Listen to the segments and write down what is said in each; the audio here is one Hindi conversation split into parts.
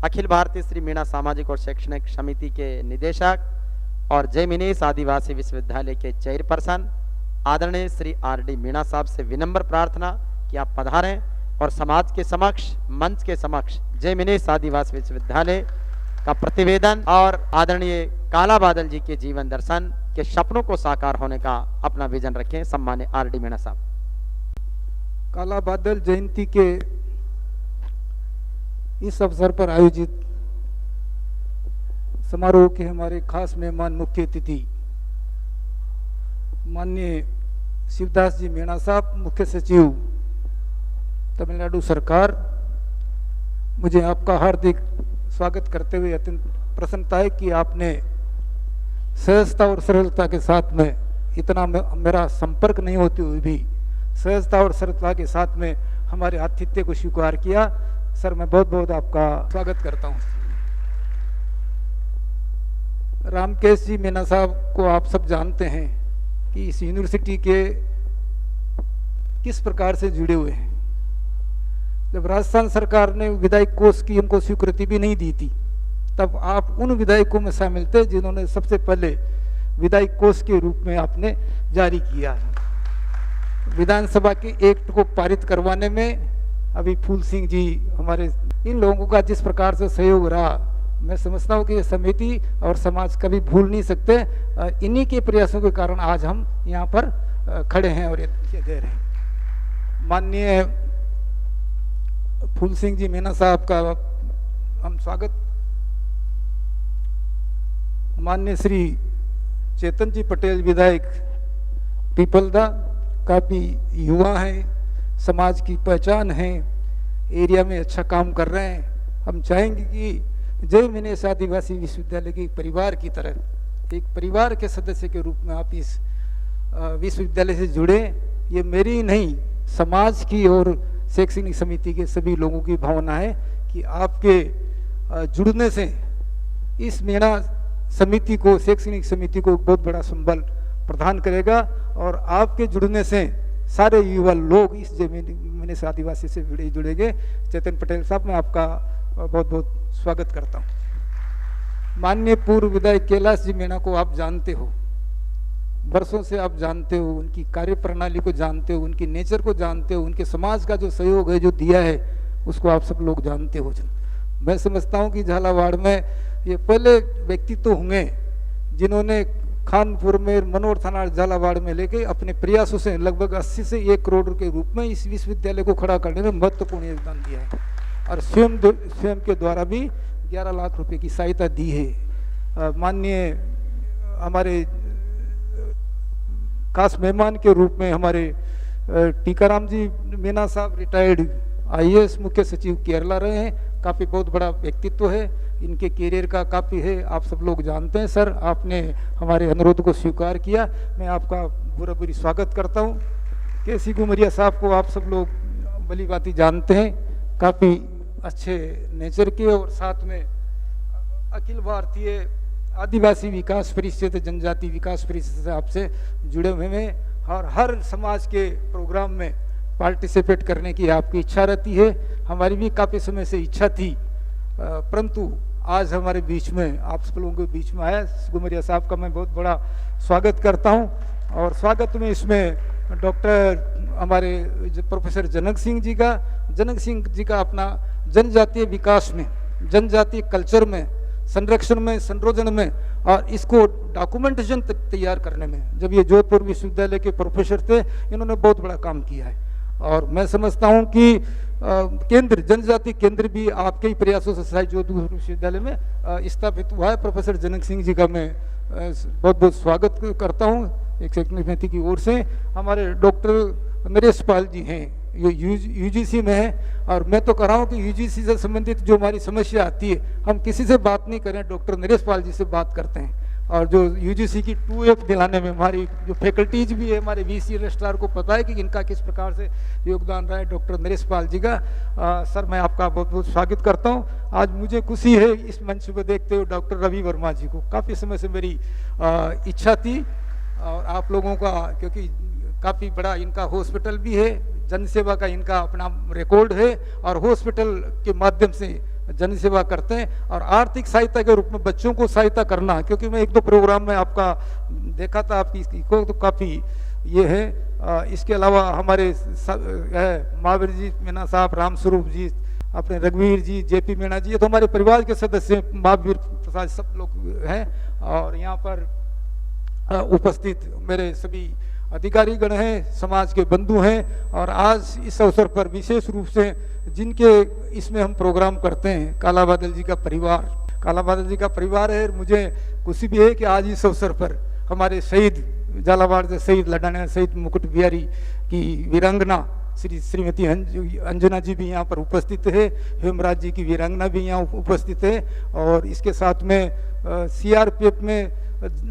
अखिल भारतीय श्री मीणा सामाजिक और शैक्षणिक समिति के निदेशक और जय मिनेश आदिवासी विश्वविद्यालय के चेयरपर्सन आदरणीय श्री आर.डी. मीणा साहब से विनम्र प्रार्थना कि आप पधारें और समाज के समक्ष, मंच के समक्ष जय मिनेश आदिवासी विश्वविद्यालय का प्रतिवेदन और आदरणीय काला बादल जी के जीवन दर्शन के सपनों को साकार होने का अपना विजन रखें। सम्मान्य आर.डी. मीणा साहब। काला बादल जयंती के इस अवसर पर आयोजित समारोह के हमारे खास मेहमान, मुख्य अतिथि माननीय शिवदास जी मीणा साहब, मुख्य सचिव तमिलनाडु सरकार, मुझे आपका हार्दिक स्वागत करते हुए अत्यंत प्रसन्नता है कि आपने सहजता और सरलता के साथ में, इतना मेरा संपर्क नहीं होते हुए भी सहजता और सरलता के साथ में हमारे आतिथ्य को स्वीकार किया। सर, मैं बहुत बहुत आपका स्वागत करता हूँ। रामकेश जी मीणा साहब को आप सब जानते हैं कि इस यूनिवर्सिटी के किस प्रकार से जुड़े हुए हैं। जब राजस्थान सरकार ने विधायक कोष की हमको स्वीकृति भी नहीं दी थी, तब आप उन विधायकों में शामिल थे जिन्होंने सबसे पहले विधायक कोष के रूप में आपने जारी किया है। विधानसभा के एक्ट को पारित करवाने में अभी फूल सिंह जी, हमारे इन लोगों का जिस प्रकार से सहयोग रहा, मैं समझता हूँ कि ये समिति और समाज कभी भूल नहीं सकते। इन्हीं के प्रयासों के कारण आज हम यहाँ पर खड़े हैं और ये दे रहे हैं। माननीय फूल सिंह जी मीणा साहब का हम स्वागत। माननीय श्री चेतन जी पटेल विधायक पीपलदा, काफ़ी युवा हैं, समाज की पहचान है, एरिया में अच्छा काम कर रहे हैं। हम चाहेंगे कि जय मिनेश आदिवासी विश्वविद्यालय के परिवार की तरह, एक परिवार के सदस्य के रूप में आप इस विश्वविद्यालय से जुड़े। ये मेरी नहीं, समाज की और शैक्षणिक समिति के सभी लोगों की भावना है कि आपके जुड़ने से इस मीणा समिति को, शैक्षणिक समिति को बहुत बड़ा संबल प्रदान करेगा और आपके जुड़ने से सारे युवा लोग इस जय मिनेश आदिवासी से जुड़ेंगे। चेतन पटेल साहब, मैं आपका बहुत बहुत स्वागत करता हूँ। माननीय पूर्व विधायक कैलाश जी मीणा को आप जानते हो, वर्षों से आप जानते हो, उनकी कार्य प्रणाली को जानते हो, उनकी नेचर को जानते हो, उनके समाज का जो सहयोग है, जो दिया है, उसको आप सब लोग जानते हो। मैं समझता हूँ कि झालावाड़ में ये पहले व्यक्तित्व होंगे जिन्होंने खानपुर में, मनोर थाना झालावाड़ में लेके अपने प्रयासों से लगभग 80 से 1 करोड़ के रूप में इस विश्वविद्यालय को खड़ा करने में महत्वपूर्ण योगदान दिया है और स्वयं के द्वारा भी 11 लाख रुपए की सहायता दी है। माननीय हमारे खास मेहमान के रूप में हमारे टीकाराम जी मीणा साहब, रिटायर्ड IAS मुख्य सचिव केरला रहे हैं, काफ़ी बहुत बड़ा व्यक्तित्व है, इनके कैरियर का काफ़ी है, आप सब लोग जानते हैं। सर, आपने हमारे अनुरोध को स्वीकार किया, मैं आपका बुरी स्वागत करता हूँ। KC गुमरिया साहब को आप सब लोग भली भांति जानते हैं, काफ़ी अच्छे नेचर के और साथ में अखिल भारतीय आदिवासी विकास परिषद, जनजाति विकास परिषद से आपसे जुड़े हुए हैं और हर समाज के प्रोग्राम में पार्टिसिपेट करने की आपकी इच्छा रहती है। हमारी भी काफ़ी समय से इच्छा थी, परंतु आज हमारे बीच में, आप सब लोगों के बीच में आया। गुमरिया साहब का मैं बहुत बड़ा स्वागत करता हूं और स्वागत में इसमें डॉक्टर हमारे प्रोफेसर जनक सिंह जी का अपना जनजातीय विकास में, जनजातीय कल्चर में, संरक्षण में, संरोधन में और इसको डॉक्यूमेंटेशन तैयार करने में, जब ये जोधपुर विश्वविद्यालय के प्रोफेसर थे, इन्होंने बहुत बड़ा काम किया है और मैं समझता हूँ कि केंद्र, जनजाति केंद्र भी आपके ही प्रयासों से शायद जोधपुर विश्वविद्यालय में स्थापित हुआ है। प्रोफेसर जनक सिंह जी का मैं बहुत बहुत स्वागत करता हूँ एक शैक्षणिक समिति की ओर से। हमारे डॉक्टर नरेश पाल जी हैं, ये UGC में है और मैं तो कह रहा हूँ कि UGC से संबंधित जो हमारी समस्या आती है, हम किसी से बात नहीं करें, डॉक्टर नरेश पाल जी से बात करते हैं। और जो UGC की 2F दिलाने में हमारी जो फैकल्टीज भी है, हमारे VC रजिस्ट्रार को पता है कि इनका किस प्रकार से योगदान रहा है, डॉक्टर नरेश पाल जी का। सर, मैं आपका बहुत बहुत स्वागत करता हूं। आज मुझे खुशी है इस मंच पर देखते हुए डॉक्टर रवि वर्मा जी को, काफ़ी समय से मेरी इच्छा थी और आप लोगों का, क्योंकि काफ़ी बड़ा इनका हॉस्पिटल भी है, जनसेवा का इनका अपना रिकॉर्ड है और हॉस्पिटल के माध्यम से जन सेवा करते हैं। और आर्थिक सहायता के रूप में बच्चों को सहायता करना, क्योंकि मैं 1-2 प्रोग्राम में आपका देखा था, आपकी को तो काफ़ी ये है। इसके अलावा हमारे महावीर जी मीणा साहब, रामस्वरूप जी, अपने रघुवीर जी, जेपी मीणा जी, ये तो हमारे परिवार के सदस्य महावीर प्रसाद सब लोग हैं। और यहाँ पर उपस्थित मेरे सभी अधिकारीगण हैं, समाज के बंधु हैं। और आज इस अवसर पर विशेष रूप से जिनके इसमें हम प्रोग्राम करते हैं, काला बादल जी का परिवार, काला बादल जी का परिवार है। मुझे खुशी भी है कि आज इस अवसर पर हमारे शहीद झालावाड़ से शहीद लड़ाने शहीद मुकुट बिहारी की वीरांगना श्रीमती अंजना जी भी यहाँ पर उपस्थित है, हेमराज जी की वीरांगना भी यहाँ उपस्थित है। और इसके साथ में CRPF में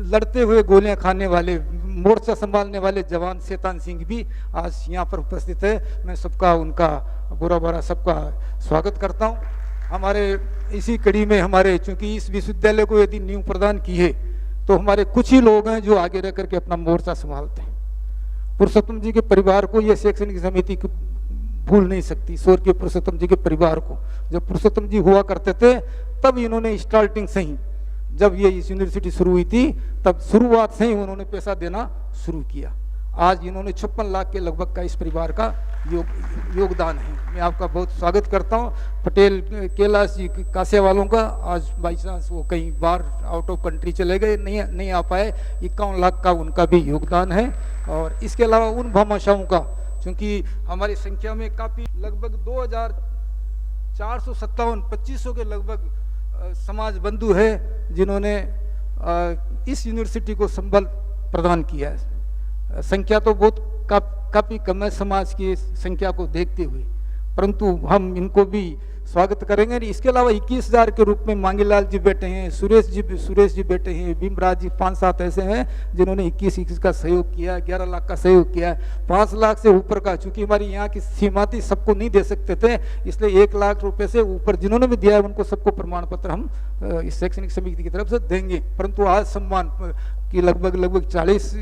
लड़ते हुए गोलियां खाने वाले, मोर्चा संभालने वाले जवान शैतान सिंह भी आज यहाँ पर उपस्थित है। मैं सबका, उनका बुरा सबका स्वागत करता हूँ। हमारे इसी कड़ी में हमारे, चूंकि इस विश्वविद्यालय को यदि नींव प्रदान की है तो हमारे कुछ ही लोग हैं जो आगे रह करके अपना मोर्चा संभालते हैं। पुरुषोत्तम जी के परिवार को यह शैक्षणिक समिति भूल नहीं सकती, स्वर्गीय पुरुषोत्तम जी के परिवार को। जब पुरुषोत्तम जी हुआ करते थे तब इन्होंने स्टार्टिंग से ही, जब ये इस यूनिवर्सिटी शुरू हुई थी तब शुरुआत से ही उन्होंने पैसा देना शुरू किया। आज इन्होंने 56 लाख के लगभग का इस परिवार का योगदान है। मैं आपका बहुत स्वागत करता हूँ। पटेल कैलाश जी कासिया वालों का आज बाई चांस वो कहीं बाहर आउट ऑफ कंट्री चले गए, नहीं आ पाए, 51 लाख का उनका भी योगदान है। और इसके अलावा उन भामाशाहों का, क्योंकि हमारी संख्या में काफ़ी लगभग 2457 2500 के लगभग समाज बंधु है जिन्होंने इस यूनिवर्सिटी को संबल प्रदान किया है। संख्या तो बहुत काफ़ी कम है समाज की संख्या को देखते हुए, परंतु हम इनको भी स्वागत करेंगे। इसके अलावा 21,000 के रूप में मांगीलाल जी बैठे हैं, सुरेश जी बैठे हैं, भीमराज जी, 5-7 ऐसे हैं जिन्होंने 21 का सहयोग किया, 11 लाख का सहयोग किया है। 5 लाख से ऊपर का, चूंकि हमारी यहाँ की सीमा थी, सबको नहीं दे सकते थे, इसलिए 1 लाख रुपए से ऊपर जिन्होंने भी दिया है उनको सबको प्रमाण पत्र हम इस शैक्षणिक समिति की तरफ से देंगे। परंतु आज सम्मान की लगभग 40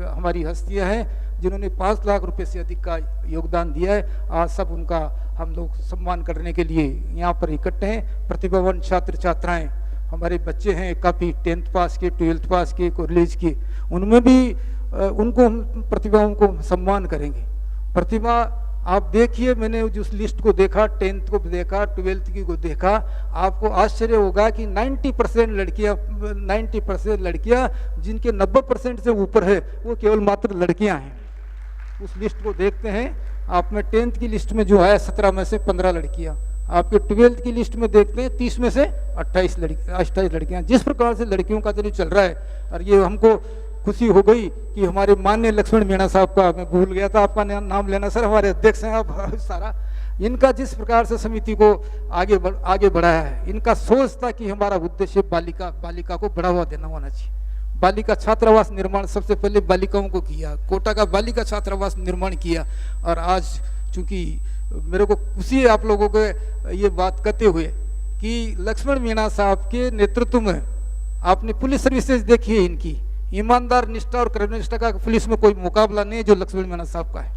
हमारी हस्तियाँ हैं जिन्होंने 5 लाख रुपए से अधिक का योगदान दिया है। आज सब उनका हम लोग सम्मान करने के लिए यहाँ पर इकट्ठे हैं। प्रतिभावान छात्र छात्राएं, हमारे बच्चे हैं काफ़ी 10th पास के, 12th पास के, कॉलेज के, उनमें भी उनको हम प्रतिभाओं को सम्मान करेंगे। प्रतिभा आप देखिए, मैंने उस लिस्ट को देखा, 10th को देखा, 12th की को देखा, आपको आश्चर्य होगा कि 90% लड़कियां जिनके 90% से ऊपर है वो केवल मात्र लड़कियां हैं। उस लिस्ट को देखते हैं, आप में 10th की लिस्ट में जो है 17 में से 15 लड़कियां, आपके 12th की लिस्ट में देखते हैं 30 में से 28 लड़कियां। जिस प्रकार से लड़कियों का जो चल रहा है, और ये हमको खुशी हो गई कि हमारे माननीय लक्ष्मण मीणा साहब का, मैं भूल गया था आपका नाम लेना सर, हमारे अध्यक्ष हैं आप सारा, इनका जिस प्रकार से समिति को आगे बढ़ाया है, इनका सोच था कि हमारा उद्देश्य बालिका को बढ़ावा देना होना चाहिए। बालिका छात्रावास निर्माण सबसे पहले बालिकाओं को किया, कोटा का बालिका छात्रावास निर्माण किया। और आज चूंकि मेरे को खुशी है आप लोगों को ये बात कहते हुए कि लक्ष्मण मीणा साहब के नेतृत्व में, आपने पुलिस सर्विसेज देखी है, इनकी ईमानदार, निष्ठा और कर्मनिष्ठा का पुलिस में कोई मुकाबला नहीं है जो लक्ष्मण मीणा साहब का है।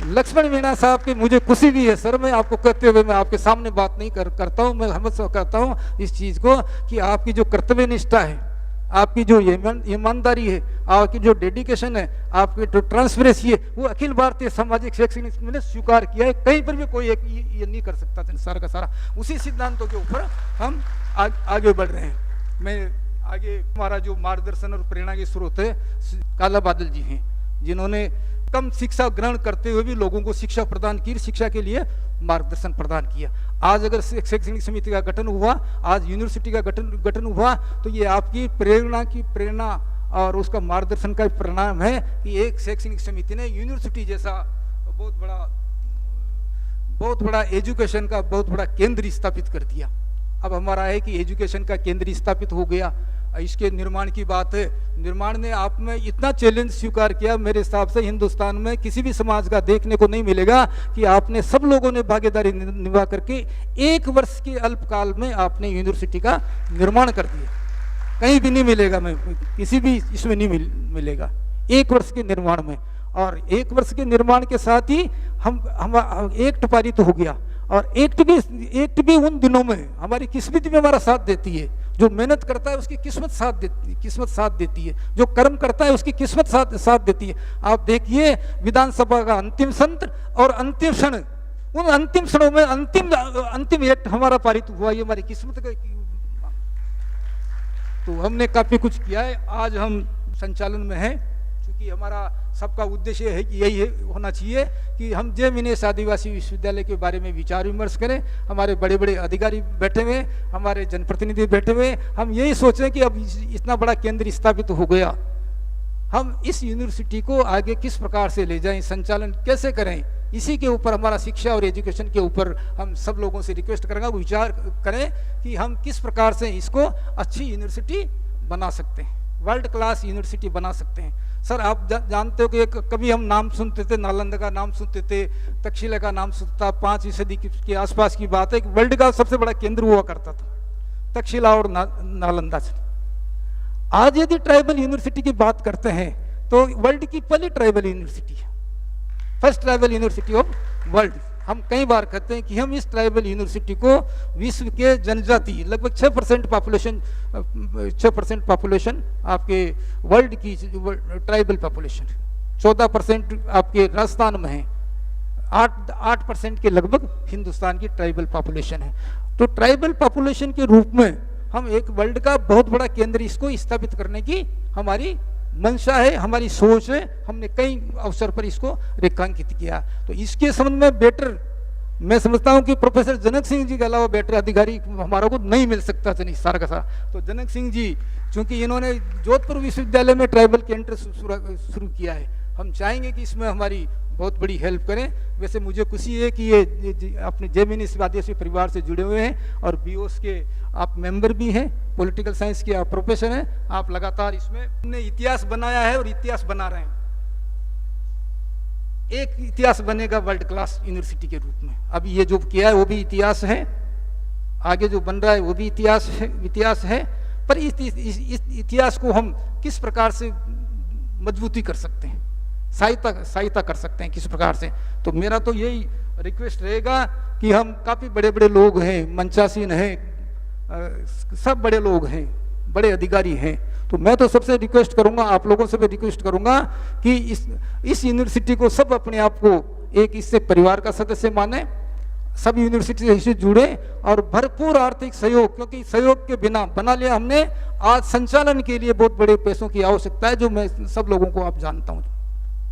लक्ष्मण मीणा साहब की मुझे खुशी भी है सर, मैं आपको कहते हुए मैं आपके सामने बात नहीं करता हूँ, मैं हमेशा करता हूँ इस चीज़ को कि आपकी जो कर्तव्य निष्ठा है, आपकी जो ईमानदारी है, आपकी जो डेडिकेशन है, आपकी जो ट्रांसपेरेंसी है, वो अखिल भारतीय सामाजिक शैक्षणिक ने स्वीकार किया है। कहीं पर भी कोई ये नहीं कर सकता था, सारा का सारा उसी सिद्धांतों के ऊपर हम आगे बढ़ रहे हैं। मैं आगे, हमारा जो मार्गदर्शन और प्रेरणा के स्रोत है काला बादल जी हैं, जिन्होंने कम शिक्षा ग्रहण करते हुए भी लोगों को शिक्षा प्रदान की, शिक्षा के लिए मार्गदर्शन प्रदान किया। आज अगर शैक्षणिक समिति का गठन हुआ, आज यूनिवर्सिटी का गठन हुआ, तो ये आपकी प्रेरणा और उसका मार्गदर्शन का परिणाम है कि एक शैक्षणिक समिति ने यूनिवर्सिटी जैसा बहुत बड़ा एजुकेशन का बहुत बड़ा केंद्र स्थापित कर दिया। अब हमारा है कि एजुकेशन का केंद्र स्थापित हो गया। इसके निर्माण की बात है, निर्माण ने आप में इतना चैलेंज स्वीकार किया, मेरे हिसाब से हिंदुस्तान में किसी भी समाज का देखने को नहीं मिलेगा कि आपने सब लोगों ने भागीदारी निभा करके 1 वर्ष के अल्पकाल में आपने यूनिवर्सिटी का निर्माण कर दिया। कहीं भी नहीं मिलेगा, मैं किसी भी इसमें नहीं मिलेगा 1 वर्ष के निर्माण में। और 1 वर्ष के निर्माण के साथ ही हम एक टपारी तो हो गया, और एक्ट भी उन दिनों में हमारी किस्मत भी हमारा साथ देती है। जो मेहनत करता है उसकी किस्मत साथ देती है, जो कर्म करता है उसकी किस्मत साथ देती है। आप देखिए विधानसभा का अंतिम सत्र और अंतिम क्षण, उन अंतिम क्षणों में अंतिम एक्ट हमारा पारित हुआ, ये हमारी किस्मत का। तो हमने काफी कुछ किया है। आज हम संचालन में हैं क्योंकि हमारा सबका उद्देश्य है कि यही होना चाहिए कि हम जय मिनेश आदिवासी विश्वविद्यालय के बारे में विचार विमर्श करें। हमारे बड़े बड़े अधिकारी बैठे हुए, हमारे जनप्रतिनिधि बैठे हुए, हम यही सोचें कि अब इतना बड़ा केंद्र स्थापित हो गया, हम इस यूनिवर्सिटी को आगे किस प्रकार से ले जाएं, संचालन कैसे करें, इसी के ऊपर हमारा शिक्षा और एजुकेशन के ऊपर हम सब लोगों से रिक्वेस्ट करेंगे, विचार करें कि हम किस प्रकार से इसको अच्छी यूनिवर्सिटी बना सकते हैं, वर्ल्ड क्लास यूनिवर्सिटी बना सकते हैं। सर आप जानते हो कि कभी हम नाम सुनते थे, नालंदा का नाम सुनते थे, तक्षशिला का नाम सुनता था। 5वीं सदी के आसपास की बात है कि वर्ल्ड का सबसे बड़ा केंद्र हुआ करता था तक्षशिला और नालंदा से। आज यदि ट्राइबल यूनिवर्सिटी की बात करते हैं तो वर्ल्ड की पहली ट्राइबल यूनिवर्सिटी है, first tribal university of world. हम कई बार कहते हैं कि हम इस ट्राइबल यूनिवर्सिटी को विश्व के जनजाति लगभग 6% पॉपुलेशन आपके वर्ल्ड की ट्राइबल पॉपुलेशन, 14% आपके राजस्थान में है, 8% के लगभग हिंदुस्तान की ट्राइबल पॉपुलेशन है। तो ट्राइबल पॉपुलेशन के रूप में हम एक वर्ल्ड का बहुत बड़ा केंद्र इसको स्थापित करने की हमारी मंशा है, हमारी सोच है। हमने कई अवसर पर इसको रेखांकित किया। तो इसके संबंध में बेटर मैं समझता हूं कि प्रोफेसर जनक सिंह जी के अलावा बेटर अधिकारी हमारा को नहीं मिल सकता था, नहीं सारा का सारा। तो जनक सिंह जी चूंकि इन्होंने जोधपुर विश्वविद्यालय में ट्राइबल केंद्र शुरू किया है, हम चाहेंगे कि इसमें हमारी बहुत बड़ी हेल्प करें। वैसे मुझे खुशी है कि ये अपने जय मिनेश आदिवासी परिवार से जुड़े हुए हैं और बीओस के आप मेंबर भी हैं, पॉलिटिकल साइंस के आप प्रोफेसर हैं, आप लगातार इसमें हमने इतिहास बनाया है और इतिहास बना रहे हैं। एक इतिहास बनेगा वर्ल्ड क्लास यूनिवर्सिटी के रूप में। अभी ये जो किया है वो भी इतिहास है, आगे जो बन रहा है वो भी इतिहास है। पर इस इतिहास को हम किस प्रकार से मजबूती कर सकते हैं, सहायता कर सकते हैं किस प्रकार से। तो मेरा तो यही रिक्वेस्ट रहेगा कि हम काफी बड़े बड़े लोग हैं, मंचासीन हैं, सब बड़े लोग हैं, बड़े अधिकारी हैं। तो मैं तो सबसे रिक्वेस्ट करूंगा, आप लोगों से भी रिक्वेस्ट करूंगा कि इस यूनिवर्सिटी को सब अपने आप को एक इससे परिवार का सदस्य माने, सब यूनिवर्सिटी से जुड़े और भरपूर आर्थिक सहयोग, क्योंकि सहयोग के बिना बना लिया हमने। आज संचालन के लिए बहुत बड़े पैसों की आवश्यकता है, जो मैं सब लोगों को आप जानता हूँ,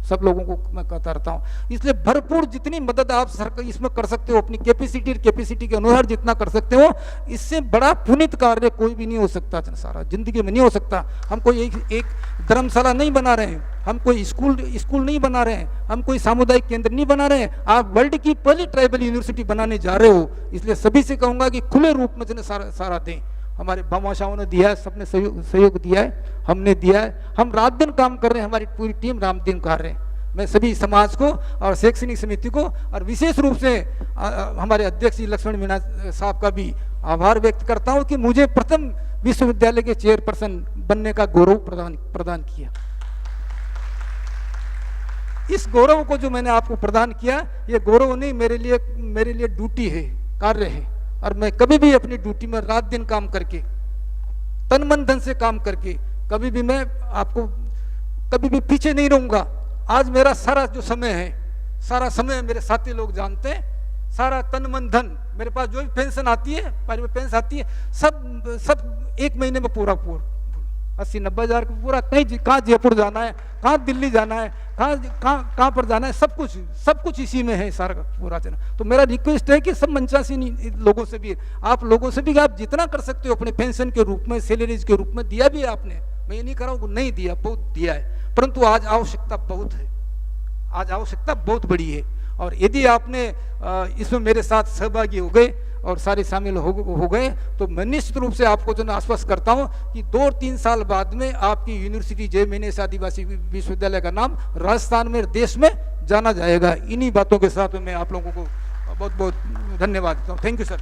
सब लोगों को मैं कहता रहता हूँ। इसलिए भरपूर जितनी मदद आप सरकार इसमें कर सकते हो, अपनी कैपेसिटी के अनुसार जितना कर सकते हो, इससे बड़ा पुनीत कार्य कोई भी नहीं हो सकता, सारा जिंदगी में नहीं हो सकता। हम कोई एक धर्मशाला नहीं बना रहे हैं, हम कोई स्कूल नहीं बना रहे हैं, हम कोई सामुदायिक केंद्र नहीं बना रहे हैं। आप वर्ल्ड की पहली ट्राइबल यूनिवर्सिटी बनाने जा रहे हो, इसलिए सभी से कहूंगा कि खुले रूप में सारा दें। हमारे भामाशाहों ने दिया है, सबने सहयोग दिया है, हमने दिया है। हम रात दिन काम कर रहे हैं, हमारी पूरी टीम रात दिन कर रहे हैं। मैं सभी समाज को और शैक्षणिक समिति को और विशेष रूप से हमारे अध्यक्ष लक्ष्मण मीणा साहब का भी आभार व्यक्त करता हूं कि मुझे प्रथम विश्वविद्यालय के चेयरपर्सन बनने का गौरव प्रदान किया। इस गौरव को जो मैंने आपको प्रदान किया, ये गौरव नहीं, मेरे लिए ड्यूटी है, कार्य है। और मैं कभी भी अपनी ड्यूटी में रात दिन काम करके, तन मन धन से काम करके, कभी भी मैं आपको कभी भी पीछे नहीं रहूंगा। आज मेरा सारा जो समय है, सारा समय मेरे साथी लोग जानते हैं, सारा तन मन धन मेरे पास जो भी पेंशन आती है, पेंशन आती है, सब एक महीने में पूरा 80-90 हजार पूरा। कहाँ जयपुर जाना है, कहाँ दिल्ली जाना है, कहाँ पर जाना है, सब कुछ इसी में है सारा पूरा चना। तो मेरा रिक्वेस्ट है कि सब मंचासी लोगों से भी, आप लोगों से भी, आप जितना कर सकते हो अपने पेंशन के रूप में, सैलरीज के रूप में दिया भी है आपने, मैं ये नहीं कर रहा हूँ नहीं दिया, बहुत दिया है। परंतु आज आवश्यकता बहुत है, आज आवश्यकता बहुत बड़ी है। और यदि आपने इसमें मेरे साथ सहभागी हो गए और सारे शामिल हो गए, तो मैं निश्चित रूप से आपको जो आश्वस्त करता हूं कि 2-3 साल बाद में आपकी यूनिवर्सिटी जय मिनेश आदिवासी विश्वविद्यालय का नाम राजस्थान में, देश में जाना जाएगा। इन्हीं बातों के साथ मैं आप लोगों को बहुत बहुत धन्यवाद देता हूँ। Thank you sir.